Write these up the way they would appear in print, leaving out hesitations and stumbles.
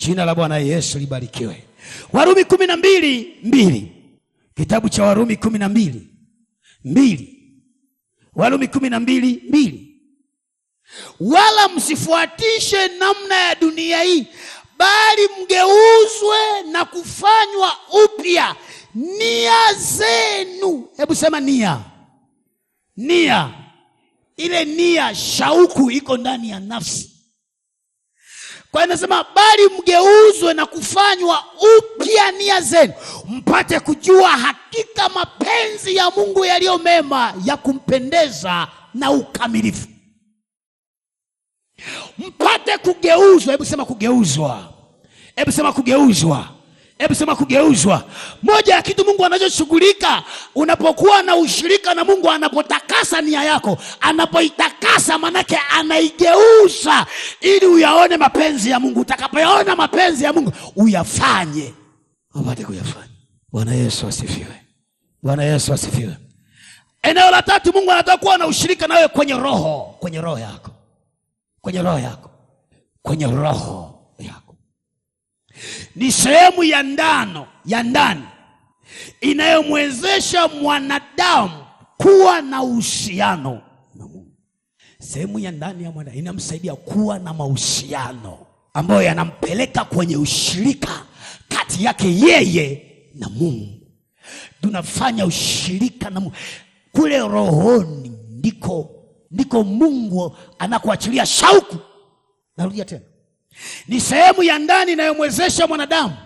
Jina la Bwana Yesu libarikiwe. Warumi 12:2. Kitabu cha Warumi 12:2. Warumi 12:2. Wala msifuatishe namna ya dunia hii, bali mgeuzwe na kufanywa upya nia zenu. Hebu sema nia. Nia. Ile nia, shauku iko ndani ya nafsi. Kwa hiyo nasema bali mgeuzwe na kufanywa upya nia zenu, mpate kujua hakika mapenzi ya Mungu yaliyo mema, ya kumpendeza na ukamilifu. Mpate kugeuzwa. Hebu sema kugeuzwa. Hebu sema kugeuzwa. Hebu sema kugeuzwa. Moja ya kitu Mungu anachoshughulika unapokuwa na ushirika na Mungu, anapotakasa nia yako, anapoitakasa manake anaigeuza ili uyaone mapenzi ya Mungu. Utakapoyaona mapenzi ya Mungu uyafanye, upate kuyafanya. Bwana Yesu asifiwe. Bwana Yesu asifiwe. Eneo la tatu, Mungu anataka kuwa na ushirika nawe kwenye roho, kwenye roho yako. Kwenye roho yako. Kwenye roho yako. Ni sehemu ya ndani inayomwezesha mwanadamu kuwa na uhusiano na Mungu. Sehemu ya ndani ya mwanadamu inamsaidia kuwa na mahusiano ambayo yanampeleka kwenye ushirika kati yake yeye na Mungu. Tunafanya ushirika na Mungu. Kule rohoni ndiko Mungu anakuachilia shauku. Narudia tena. Ni sehemu ya ndani inayomwezesha mwanadamu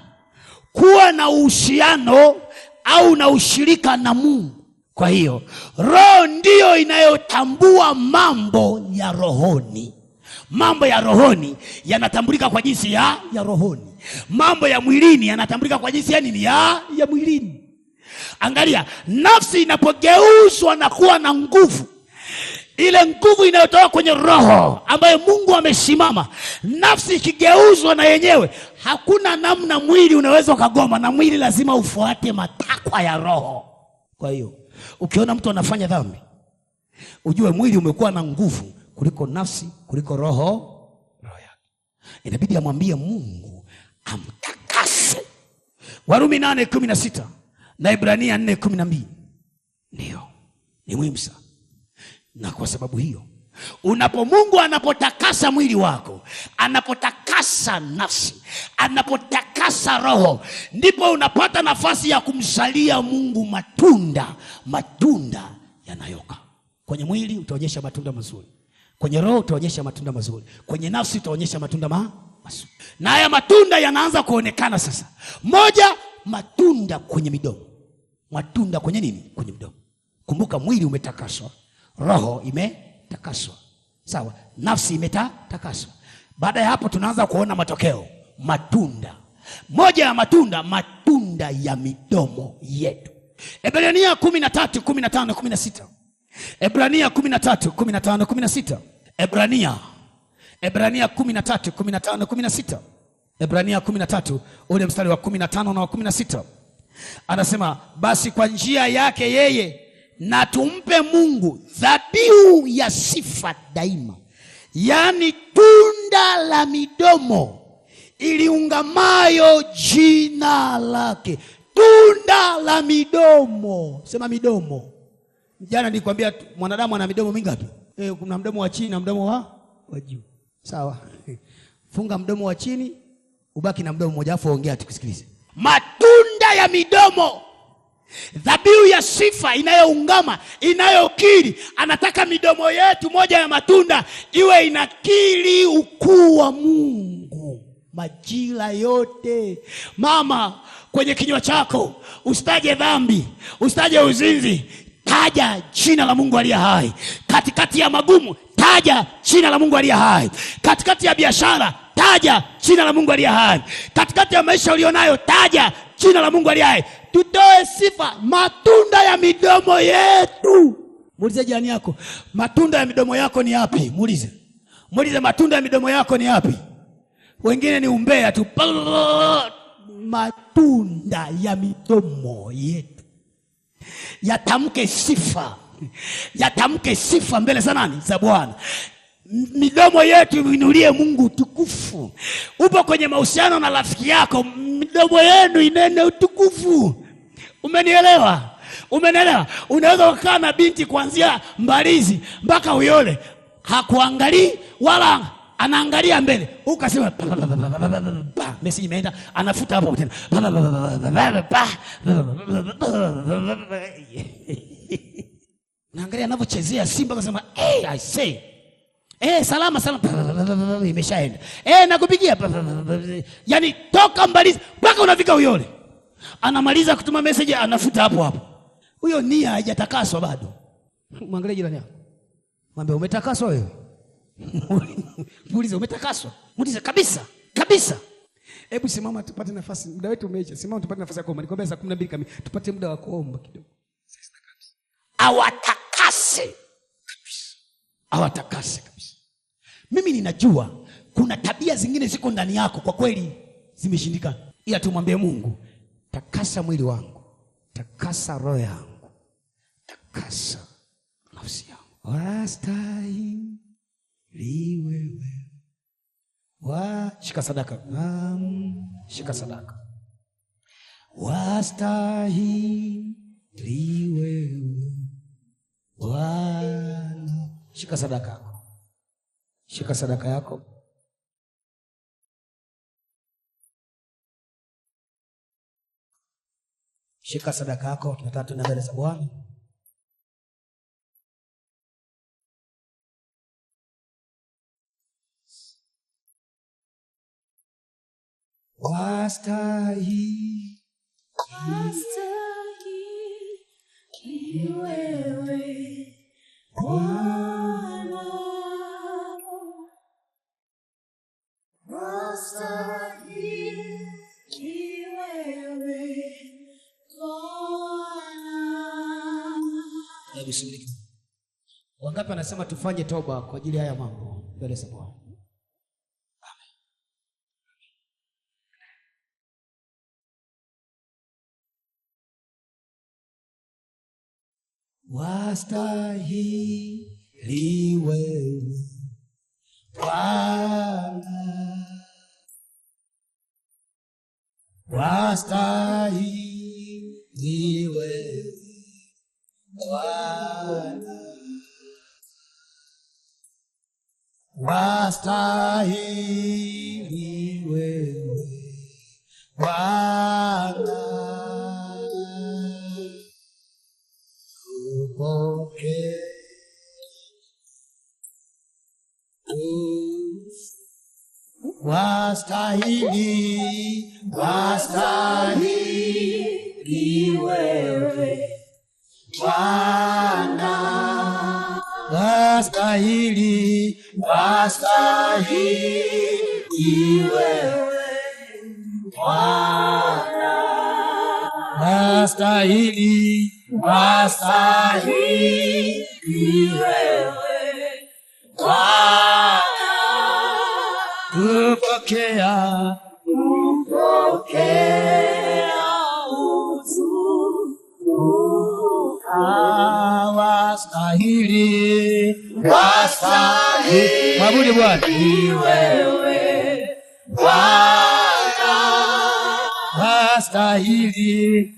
kuwa na uhusiano au na ushirika na Mungu. Kwa hiyo roho ndiyo inayotambua mambo ya rohoni. Mambo ya rohoni yanatambulika kwa jinsi ya rohoni. Mambo ya mwilini yanatambulika kwa jinsi ya nini? Ya mwilini. Angalia, nafsi inapogeuzwa na kuwa na nguvu, ile nguvu inayotoka kwenye roho ambayo Mungu amesimama, nafsi ikigeuzwa na yenyewe, hakuna namna mwili unaweza ukagoma, na mwili lazima ufuate matakwa ya roho. Kwa hiyo ukiona mtu anafanya dhambi, ujue mwili umekuwa na nguvu kuliko nafsi, kuliko roho yake. Inabidi amwambie Mungu amtakase. Warumi 8:16 na Ibrania 4:12. Ndio, ni muhimu sana. Na kwa sababu hiyo, Mungu anapotakasa mwili wako, anapotakasa nafsi, anapotakasa roho, ndipo unapata nafasi ya kumsalia Mungu matunda yanayoka. Kwenye mwili utaonyesha matunda mazuri, kwenye roho utaonyesha matunda mazuri, kwenye nafsi utaonyesha matunda mazuri. Na haya matunda yanaanza kuonekana sasa. Moja, matunda kwenye midomo. Matunda kwenye nini? Kwenye midomo. Kumbuka, mwili umetakaswa, roho imetakaswa, sawa, nafsi imetakaswa. Baada ya hapo tunaanza kuona matokeo, matunda. Moja ya matunda ya midomo yetu. Ebrania 13:15-16. Ebrania 13:15-16. Ebrania 13:15-16. Ebrania 13 ule mstari wa 15 na wa 16. Anasema, basi kwa njia yake yeye na tumpe Mungu dhabihu ya sifa daima, yaani tunda la midomo iliungamayo jina lake. Tunda la midomo. Sema midomo. Jana nilikwambia mwanadamu ana midomo mingapi? Kuna mdomo wa chini na mdomo wa juu. Sawa. Funga mdomo wa chini, ubaki na mdomo mmoja, afu ongea tukusikilize. Matunda ya midomo, dhabihu ya sifa inayoungama, inayokiri. Anataka midomo yetu, moja ya matunda, iwe inakiri ukuu wa Mungu majira yote. Mama, kwenye kinywa chako usitaje dhambi, usitaje uzinzi, taja jina la Mungu aliye hai. Katikati ya magumu, taja jina la Mungu aliye hai. Katikati ya biashara, taja jina la Mungu aliye hai. Katikati ya maisha ulionayo, taja jina la Mungu aliye hai. Tutoe sifa. Matunda ya midomo yetu. Muulize jirani yako, matunda ya midomo yako ni yapi? Muulize matunda ya midomo yako ni yapi? Wengine ni umbea tu. Matunda ya midomo yetu yatamke sifa. Yatamke sifa mbele za nani? Za Bwana. Midomo yetu inulie Mungu utukufu. Upo kwenye mahusiano na rafiki yako, midomo yenu inene utukufu. Umenielewa? Umenielewa? Unaweza kukaa na binti kuanzia Mbalizi mpaka Uyole, hakuangalii wala anaangalia mbele. Ukasema message imeenda, anafuta hapo tena. Naangalia anavyochezea Simba, akasema I say salama imeshaenda. Nakupigia. Yaani toka Mbalizi mpaka unafika Uyole. Anamaliza kutuma message, anafuta hapo hapo. Huyo nia haijatakaswa bado. Mwangalie jirani yako. Mwambie umetakaswa wewe. Muulize umetakaswa? Muulize kabisa. Kabisa. Hebu simama tupate nafasi. Muda wetu umeisha. Simama tupate nafasi ya kuomba. Nikwambia saa 12 kamili tupate muda wa kuomba kidogo. Awatakase kabisa. Awatakase kabisa. Mimi ninajua kuna tabia zingine ziko ndani yako kwa kweli zimeshindikana. Ila tumwambie Mungu, takasa mwili wangu, takasa roho yangu, takasa nafsi yangu. Wastahili wewe. Shika sadaka. Shika sadaka. Wastahili wewe Bwana. Shika sadaka yako. Shika sadaka yako. Shika sadaka yako. Tunataka tuende mbele za Bwana. Wastahili wewe Bwana. Wastahili wewe Bwana. Wangapi anasema tufanye toba kwa ajili ya haya mambo mbele za Bwana? Wastahili wewe Bwana. Wastahili wewe Bwana. Wastahili wewe Bwana. Upokee wastahili wewe Bwana. Wastahili wewe Bwana. Wastahili wewe Bwana. Kupokea utukufu. Wastahili mwabudu Bwana wewe Bwana. Wastahili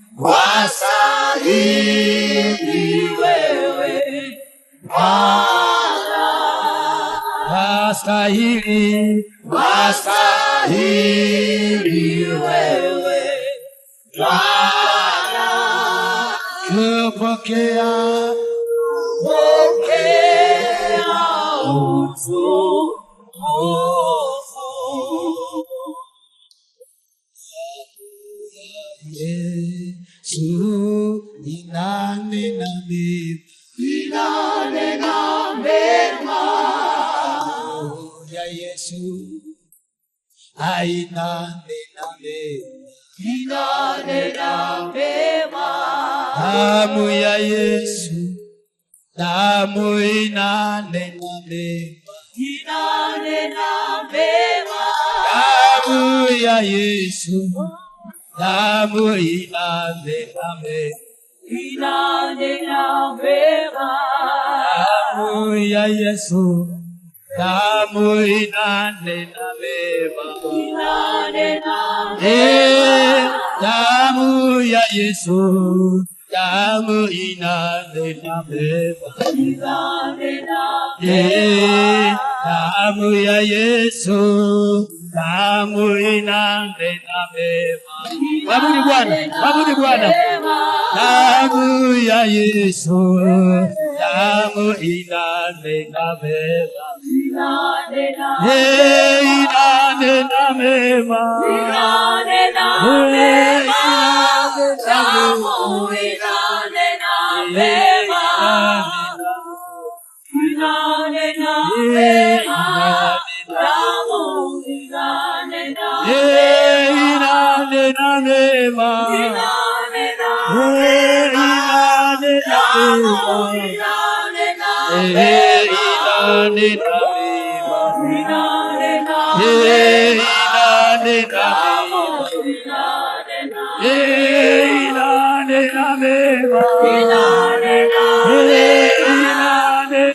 wewe Bwana. Wastahili wewe Bwana. Kupokea utukufu. Yesu inanena mema ya Yesu inanena mema. Damu ya Yesu, damu inanena mema. Damu ya Yesu, damu inanena mema. Damu ya Yesu, damu inanena mema, damu ya Yesu, damu inanena mema, damu ya Yesu, damu inanena mema. Mwabudu Bwana, mwabudu Bwana. Damu ya Yesu, damu inanena mema, inanena mema, damu inanena mema, inanena mema,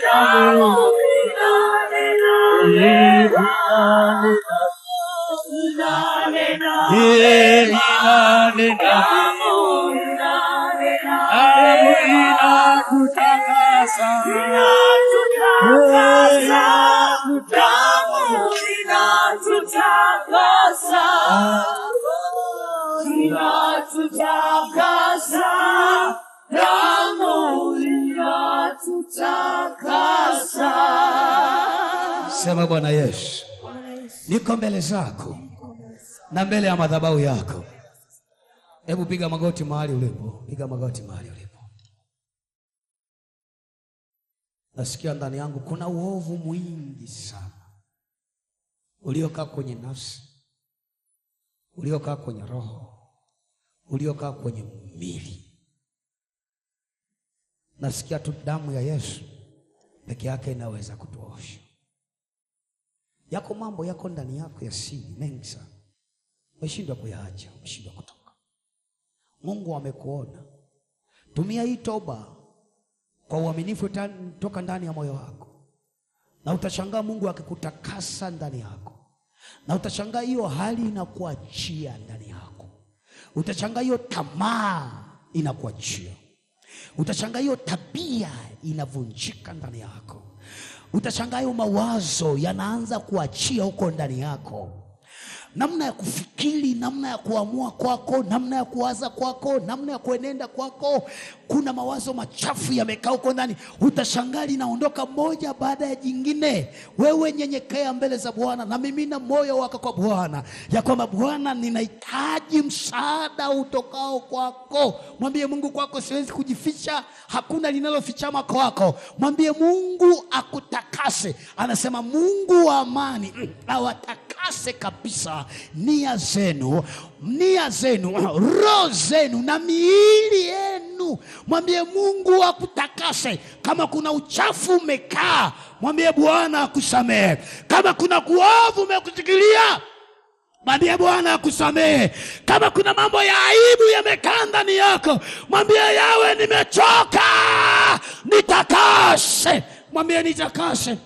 damu inanena mema, Sema Bwana Yesu, niko mbele zako na mbele ya madhabahu yako. Hebu piga magoti mahali ulipo, piga magoti mahali ulipo. Nasikia ndani yangu kuna uovu mwingi sana uliokaa kwenye nafsi, uliokaa kwenye roho, uliokaa kwenye mwili. Nasikia tu damu ya Yesu peke yake inaweza kutuosha. Yako mambo yako ndani yako ya siri mengi sana, umeshindwa kuyaacha, umeshindwa kutoka. Mungu amekuona. Tumia hii toba kwa uaminifu toka ndani ya moyo wako, na utashangaa Mungu akikutakasa ndani yako, na utashangaa hiyo hali inakuachia ndani yako. Utashangaa hiyo tamaa inakuachia. Utashangaa hiyo tabia inavunjika ndani yako. Utashangaa hiyo mawazo yanaanza kuachia huko ndani yako. Namna ya kufikiri, namna ya kuamua kwako, namna ya kuwaza kwako, namna ya kuenenda kwako, kuna mawazo machafu yamekaa huko ndani. Utashangaa linaondoka moja baada ya jingine. Wewe nyenyekea mbele za Bwana na mimina moyo wako kwa Bwana, ya kwamba Bwana, ninahitaji msaada utokao kwako. Mwambie Mungu, kwako siwezi kujificha, hakuna linalofichama kwako. Mwambie Mungu akutakase. Anasema Mungu wa amani awatakase kabisa nia zenu, roho zenu na miili yenu. Mwambie Mungu akutakase. Kama kuna uchafu umekaa, mwambie Bwana akusamehe. Kama kuna kuovu umekusikilia, mwambie Bwana akusamehe. Kama kuna mambo ya aibu yamekaa ndani yako, mwambie Yawe, nimechoka, nitakase. Mwambie nitakase.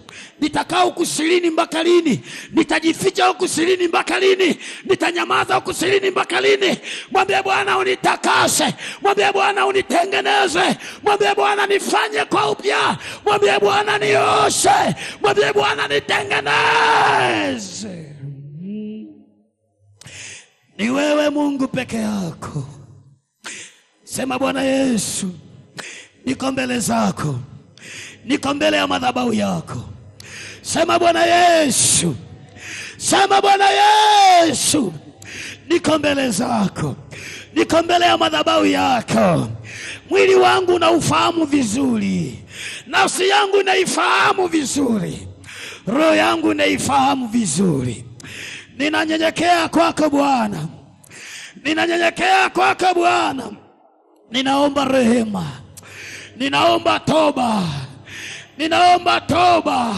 Nitakaa huku sirini mpaka lini? Nitajificha huku sirini mpaka lini? Nitanyamaza huku sirini mpaka lini? Mwambie Bwana unitakase. Mwambie Bwana unitengeneze. Mwambie Bwana nifanye kwa upya. Mwambie Bwana nioshe. Mwambie Bwana nitengeneze. Ni wewe Mungu peke yako. Sema Bwana Yesu, niko mbele zako, niko mbele ya madhabahu yako. Sema Bwana Yesu, sema Bwana Yesu, niko mbele zako, niko mbele ya madhabahu yako. Mwili wangu na ufahamu vizuri, nafsi yangu naifahamu vizuri, roho yangu naifahamu vizuri. Ninanyenyekea kwako Bwana, ninanyenyekea kwako Bwana. Ninaomba rehema, ninaomba toba, ninaomba toba.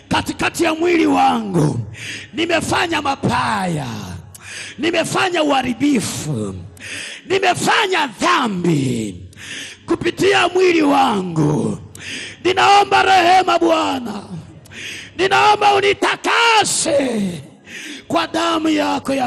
Katikati ya mwili wangu nimefanya mabaya, nimefanya uharibifu, nimefanya dhambi kupitia mwili wangu. Ninaomba rehema Bwana, ninaomba unitakase kwa damu yako ya